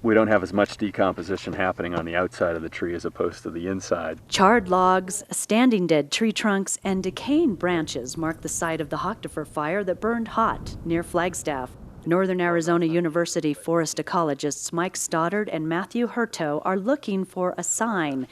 we don't have as much decomposition happening on the outside of the tree as opposed to the inside. Charred logs, standing dead tree trunks, and decaying branches mark the site of the Hochtifer fire that burned hot near Flagstaff. Northern Arizona University forest ecologists Mike Stoddard and Matthew Hurto are looking for a sign.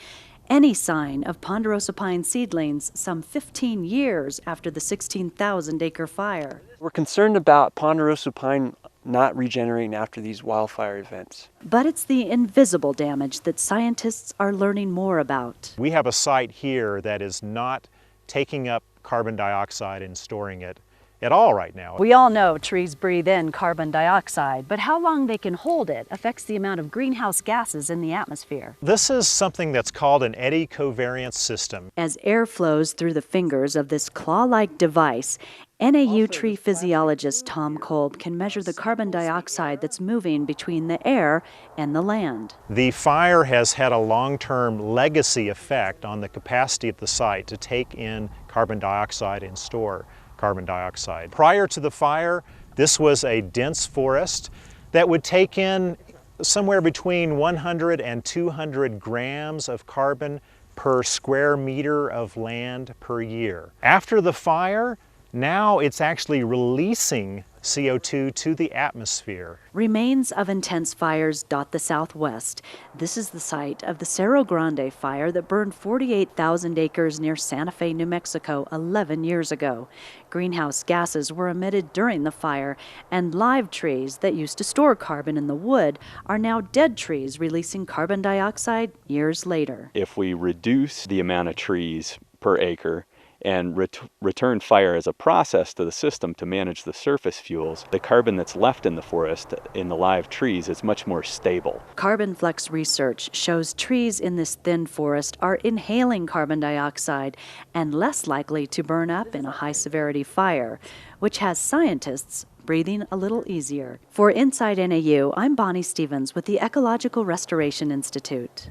Any sign of ponderosa pine seedlings some 15 years after the 16,000-acre fire. We're concerned about ponderosa pine not regenerating after these wildfire events. But it's the invisible damage that scientists are learning more about. We have a site here that is not taking up carbon dioxide and storing it at all right now. We all know trees breathe in carbon dioxide, but how long they can hold it affects the amount of greenhouse gases in the atmosphere. This is something that's called an eddy covariance system. As air flows through the fingers of this claw-like device, NAU tree physiologist Tom Kolb can measure the carbon dioxide that's moving between the air and the land. The fire has had a long-term legacy effect on the capacity of the site to take in carbon dioxide and store carbon dioxide. Prior to the fire, this was a dense forest that would take in somewhere between 100 and 200 grams of carbon per square meter of land per year. After the fire, now it's actually releasing CO2 to the atmosphere. Remains of intense fires dot the southwest. This is the site of the Cerro Grande fire that burned 48,000 acres near Santa Fe, New Mexico 11 years ago. Greenhouse gases were emitted during the fire, and live trees that used to store carbon in the wood are now dead trees releasing carbon dioxide years later. If we reduce the amount of trees per acre and return fire as a process to the system to manage the surface fuels, the carbon that's left in the forest in the live trees is much more stable. Carbon Flex research shows trees in this thin forest are inhaling carbon dioxide and less likely to burn up in a high-severity fire, which has scientists breathing a little easier. For Inside NAU, I'm Bonnie Stevens with the Ecological Restoration Institute.